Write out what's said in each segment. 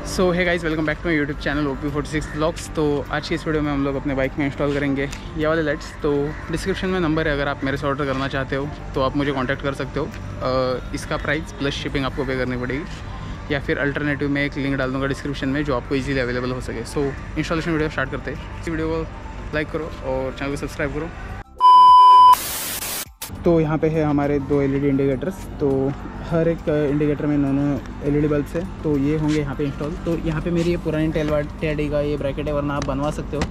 So hi guys, welcome back to my YouTube channel OP46 vlogs. तो आज की इस वीडियो में हम लोग अपने बाइक में इंस्टॉल करेंगे ये वाले लाइट्स। तो डिस्क्रिप्शन में नंबर है, अगर आप मेरे से ऑर्डर करना चाहते हो तो आप मुझे कांटेक्ट कर सकते हो। इसका प्राइस प्लस शिपिंग आपको पे करनी पड़ेगी, या फिर अल्टरनेटिव में एक लिंक डाल दूँगा डिस्क्रिप्शन में जो आपको ईजिली अवेलेबल हो सके। सो इंस्टॉलेशन वीडियो स्टार्ट करते हैं। इस वीडियो को लाइक करो और चैनल को सब्सक्राइब करो। तो यहाँ पे है हमारे 2 LED इंडिकेटर्स। तो हर एक इंडिकेटर में 9 LED बल्ब्स है, तो ये होंगे यहाँ पे इंस्टॉल। तो यहाँ पे मेरी ये पुरानी टेडी का ये ब्रैकेट है, वरना आप बनवा सकते हो।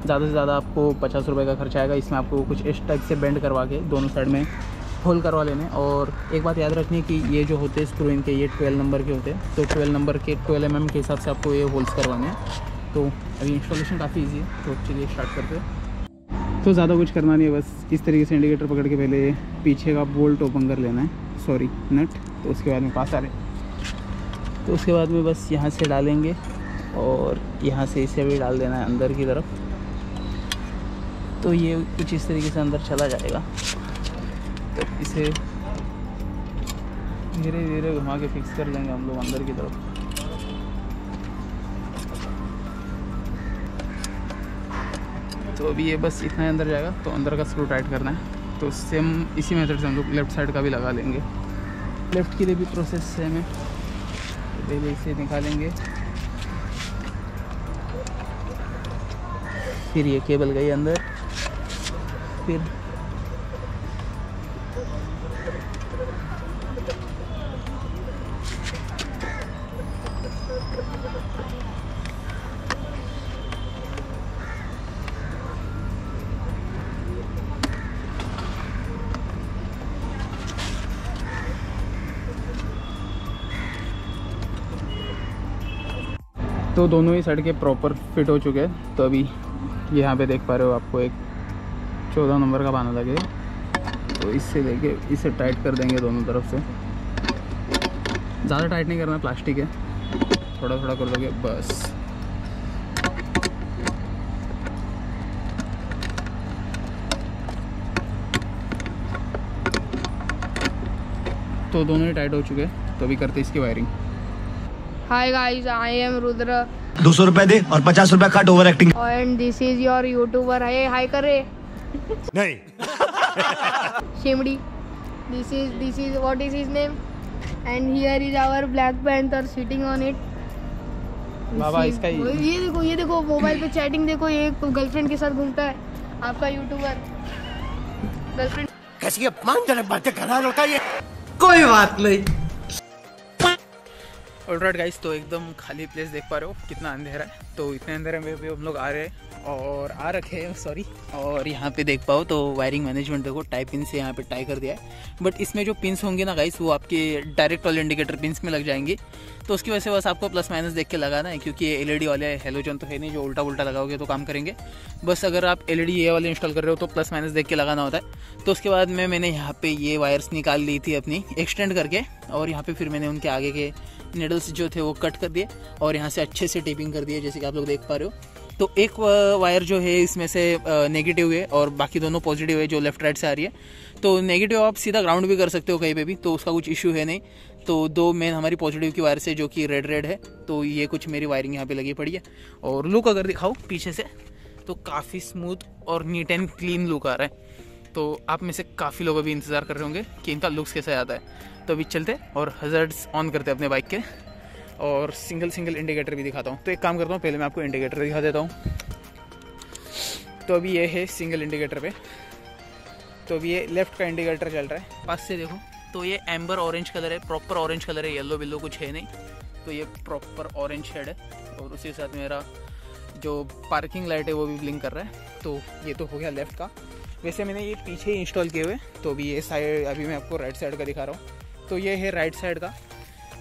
ज़्यादा से ज़्यादा आपको 50 रुपये का खर्चा आएगा। इसमें आपको कुछ इस टाइप से बेंड करवा के दोनों साइड में होल करवा लेने। और एक बात याद रखनी कि ये जो होते हैं स्क्रू इनके, ये 12 नंबर के होते हैं। तो 12 नंबर के 12 mm के हिसाब से आपको ये होल्स करवाने हैं। तो अभी इंस्टॉलेशन काफ़ी ईजी है, तो चलिए स्टार्ट करते हैं। तो ज़्यादा कुछ करना नहीं है, बस इस तरीके से इंडिकेटर पकड़ के पहले पीछे का बोल्ट ओपन कर लेना है, सॉरी नट। तो उसके बाद में पास आ रहे, तो उसके बाद में बस यहाँ से डालेंगे और यहाँ से इसे भी डाल देना है अंदर की तरफ। तो ये कुछ इस तरीके से अंदर चला जाएगा। तो इसे धीरे धीरे घुमा के फिक्स कर लेंगे हम लोग अंदर की तरफ। तो अभी ये बस इतना अंदर जाएगा, तो अंदर का स्क्रू टाइट करना है। तो सेम इसी मेथड से हम लोग लेफ़्ट साइड का भी लगा लेंगे। लेफ़्ट के लिए भी प्रोसेस सेम है। तो पहले इसे निकालेंगे, फिर ये केबल गई अंदर, फिर तो दोनों ही साइड के प्रॉपर फिट हो चुके हैं। तो अभी यहाँ पे देख पा रहे हो, आपको एक 14 नंबर का बाना लगेगा। तो इससे लेके इसे टाइट कर देंगे दोनों तरफ से। ज़्यादा टाइट नहीं करना, प्लास्टिक है, थोड़ा थोड़ा कर दोगे बस। तो दोनों ही टाइट हो चुके हैं। तो अभी करते इसकी wiring. Hi guys, I am Rudra 200 रुपए दे और 50 रुपए काट over acting. and this is your YouTuber. Hey, hi करे नहीं Shimdi. This is what is his name? And here is our Black Panther sitting on it. बाबा इसका ही ये देखो mobile पे चैटिंग देखो, ये गर्लफ्रेंड के साथ घूमता है आपका यूट्यूबर। गर्लफ्रेंड कैसी अपमानजनक बातें कर रहा होता है। कोई बात नहीं। ऑलराइट गाइस, तो एकदम खाली प्लेस देख पा रहे हो, कितना अंधेरा है। तो इतने अंधेरे में भी हम लोग आ रहे हैं और आ रखे हैं, सॉरी। और यहाँ पे देख पाओ तो वायरिंग मैनेजमेंट देखो, टाई पिन से यहाँ पे टाई कर दिया है। बट इसमें जो पिन्स होंगे ना गाइस, वो आपके डायरेक्ट वाले इंडिकेटर पिन्स में लग जाएंगे। तो उसकी वजह से बस आपको प्लस माइनस देख के लगाना है, क्योंकि ये LED वाले हेलोजन तो है नहीं जो उल्टा उल्टा लगाओगे तो काम करेंगे। बस अगर आप LED ये वाले इंस्टॉल कर रहे हो तो प्लस माइनस देख के लगाना होता है। तो उसके बाद में मैंने यहाँ पे ये वायर्स निकाल ली थी अपनी एक्सटेंड करके, और यहाँ पे फिर मैंने उनके आगे के निडल्स जो थे वो कट कर दिए और यहाँ से अच्छे से टेपिंग कर दिए, जैसे कि आप लोग देख पा रहे हो। तो एक वायर जो है इसमें से नेगेटिव है और बाकी दोनों पॉजिटिव है, जो लेफ्ट राइट से आ रही है। तो नेगेटिव आप सीधा ग्राउंड भी कर सकते हो कहीं पे भी, तो उसका कुछ इशू है नहीं। तो 2 मेन हमारी पॉजिटिव की वायर से, जो कि रेड है। तो ये कुछ मेरी वायरिंग यहाँ पे लगी पड़ी है। और लुक अगर दिखाओ पीछे से तो काफ़ी स्मूथ और नीट एंड क्लीन लुक आ रहा है। तो आप में से काफ़ी लोग अभी इंतज़ार कर रहे होंगे कि इनका लुक्स कैसे आता है। तो अभी चलते और हज़ार्ड्स ऑन करते हैं अपने बाइक के, और सिंगल इंडिकेटर भी दिखाता हूँ। तो एक काम करता हूँ, पहले मैं आपको इंडिकेटर दिखा देता हूँ। तो अभी ये है सिंगल इंडिकेटर पे। तो अभी ये लेफ़्ट का इंडिकेटर चल रहा है, पास से देखो। तो ये एम्बर ऑरेंज कलर है, प्रॉपर ऑरेंज कलर है, येलो बिल्लो कुछ है नहीं। तो ये प्रॉपर ऑरेंज शेड है। और उसी के साथ मेरा जो पार्किंग लाइट है वो भी ब्लिंक कर रहा है। तो ये तो हो गया लेफ़्ट का। वैसे मैंने ये पीछे ही इंस्टॉल किए हुए। तो अभी ये साइड, अभी मैं आपको राइट साइड का दिखा रहा हूँ। तो ये है राइट साइड का।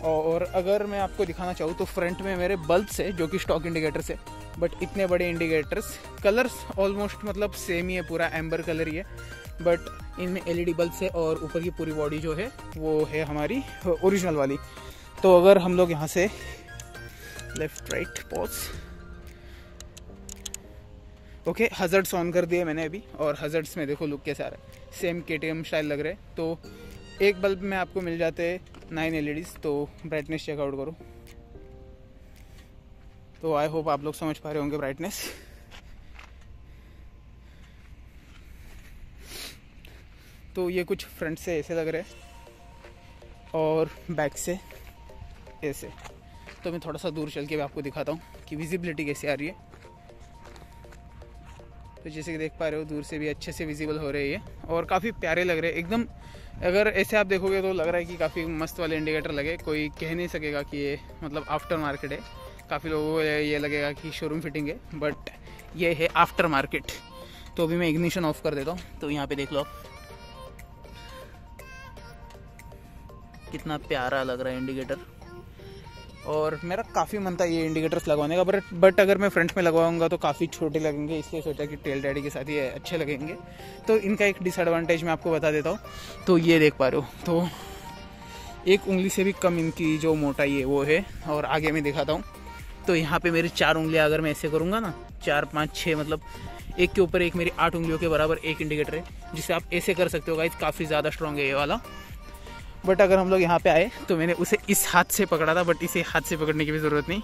और अगर मैं आपको दिखाना चाहूँ तो फ्रंट में मेरे बल्ब्स है, जो कि स्टॉक इंडिकेटर्स है। बट इतने बड़े इंडिकेटर्स, कलर्स ऑलमोस्ट मतलब सेम ही है, पूरा एम्बर कलर ही है। बट इनमें LED बल्ब्स है और ऊपर की पूरी बॉडी जो है वो है हमारी ओरिजिनल वाली। तो अगर हम लोग यहाँ से left right pause, okay, hazards on कर दिए मैंने अभी। और हज़ार्ड्स में देखो लुक कैसा आ रहा है, सेम KTM स्टाइल लग रहा है। तो एक बल्ब में आपको मिल जाते हैं 9 LEDs। तो ब्राइटनेस चेकआउट करो, तो आई होप आप लोग समझ पा रहे होंगे ब्राइटनेस। तो ये कुछ फ्रंट से ऐसे लग रहे हैं और बैक से ऐसे। तो मैं थोड़ा सा दूर चल के भी आपको दिखाता हूँ कि विजिबिलिटी कैसे आ रही है। तो जैसे कि देख पा रहे हो दूर से भी अच्छे से विजिबल हो रहे हैं और काफ़ी प्यारे लग रहे हैं एकदम। अगर ऐसे आप देखोगे तो लग रहा है कि काफ़ी मस्त वाले इंडिकेटर लगे, कोई कह नहीं सकेगा कि ये मतलब आफ्टर मार्केट है। काफ़ी लोगों को ये लगेगा कि शोरूम फिटिंग है, बट ये है आफ्टर मार्केट। तो अभी मैं इग्निशन ऑफ कर देता हूँ। तो यहाँ पे देख लो आप कितना प्यारा लग रहा है इंडिकेटर। और मेरा काफ़ी मन था ये इंडिकेटर्स लगवाने का, बट अगर मैं फ्रंट में लगवाऊंगा तो काफ़ी छोटे लगेंगे, इसलिए सोचा कि टेल डैडी के साथ ये अच्छे लगेंगे। तो इनका एक डिसएडवांटेज मैं आपको बता देता हूँ। तो ये देख पा रहे हो, तो एक उंगली से भी कम इनकी जो मोटाई है वो है। और आगे मैं दिखाता हूँ। तो यहाँ पे मेरी 4 उंगलियाँ अगर मैं ऐसे करूँगा ना, 4 5 6 मतलब एक के ऊपर एक मेरी 8 उंगलियों के बराबर एक इंडिकेटर है, जिसे आप ऐसे कर सकते हो गाइस। काफ़ी ज़्यादा स्ट्रॉन्ग है ये वाला। बट अगर हम लोग यहाँ पे आए तो मैंने उसे इस हाथ से पकड़ा था, बट इसे हाथ से पकड़ने की भी ज़रूरत नहीं।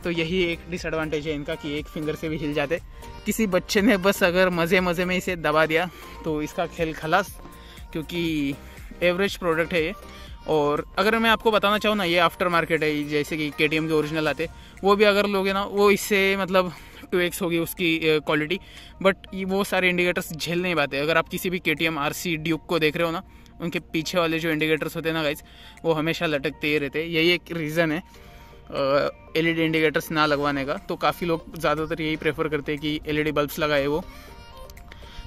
तो यही एक डिसएडवांटेज है इनका कि एक फिंगर से भी हिल जाते। किसी बच्चे ने बस अगर मज़े मज़े में इसे दबा दिया तो इसका खेल खलास, क्योंकि एवरेज प्रोडक्ट है ये। और अगर मैं आपको बताना चाहूँ ना, ये आफ्टर मार्केट है, जैसे कि KTM के ओरिजिनल आते वो भी अगर लोगे ना, वो इससे मतलब 2x होगी उसकी क्वालिटी। बट वो सारे इंडिकेटर्स झेल नहीं पाते। अगर आप किसी भी KTM RC ड्यूक को देख रहे हो ना, उनके पीछे वाले जो इंडिकेटर्स होते हैं ना गाइज, वो हमेशा लटकते ही रहते हैं। यही एक रीज़न है LED इंडिकेटर्स ना लगवाने का। तो काफ़ी लोग ज़्यादातर यही प्रेफर करते हैं कि LED बल्ब्स लगाए वो।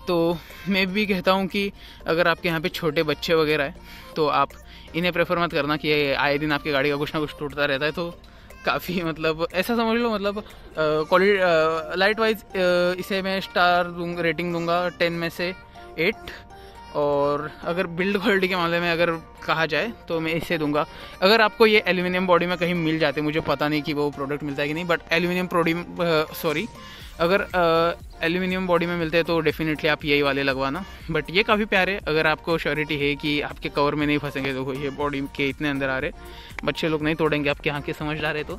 तो मैं भी कहता हूँ कि अगर आपके यहाँ पे छोटे बच्चे वगैरह है तो आप इन्हें प्रेफर मत करना कि आए दिन आपकी गाड़ी का कुछ ना कुछ टूटता रहता है। तो काफ़ी मतलब ऐसा समझ लो, मतलब क्वालिटी लाइट वाइज इसे मैं रेटिंग दूंगा 10 में से 8। और अगर बिल्ड क्वालिटी के मामले में अगर कहा जाए तो मैं इसे दूंगा। अगर आपको ये एल्यूमिनियम बॉडी में कहीं मिल जाते, मुझे पता नहीं कि वो प्रोडक्ट मिलता है कि नहीं, बट अगर एल्यूमिनियम बॉडी में मिलते हैं तो डेफिनेटली आप यही वाले लगवाना। बट ये काफ़ी प्यारे, अगर आपको श्योरिटी है कि आपके कवर में नहीं फंसेंगे। तो ये बॉडी के इतने अंदर आ रहे, बच्चे लोग नहीं तोड़ेंगे आपके यहाँ के समझदार है तो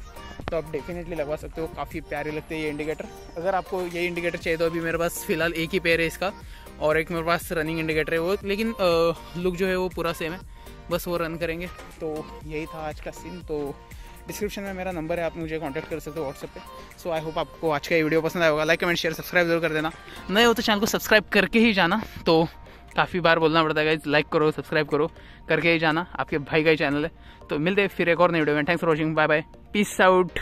आप डेफिनेटली लगवा सकते हो। काफ़ी प्यारे लगते हैं ये इंडिकेटर। अगर आपको ये इंडिकेटर चाहिए तो अभी मेरे पास फ़िलहाल एक ही पेयर है इसका, और एक मेरे पास रनिंग इंडिकेटर है वो, लेकिन लुक जो है वो पूरा सेम है, बस वो रन करेंगे। तो यही था आज का सीन। तो डिस्क्रिप्शन में मेरा नंबर है, आप मुझे कांटेक्ट कर सकते हो व्हाट्सएप पे। सो आई होप आपको आज का ये वीडियो पसंद आया होगा। लाइक कमेंट शेयर सब्सक्राइब जरूर कर देना। नए हो तो चैनल को सब्सक्राइब करके ही जाना। तो काफ़ी बार बोलना पड़ता है, लाइक करो सब्सक्राइब करो करके ही जाना, आपके भाई का ही चैनल है। तो मिलते हैं फिर एक और नई वीडियो में। Thanks for watching, bye bye, peace out.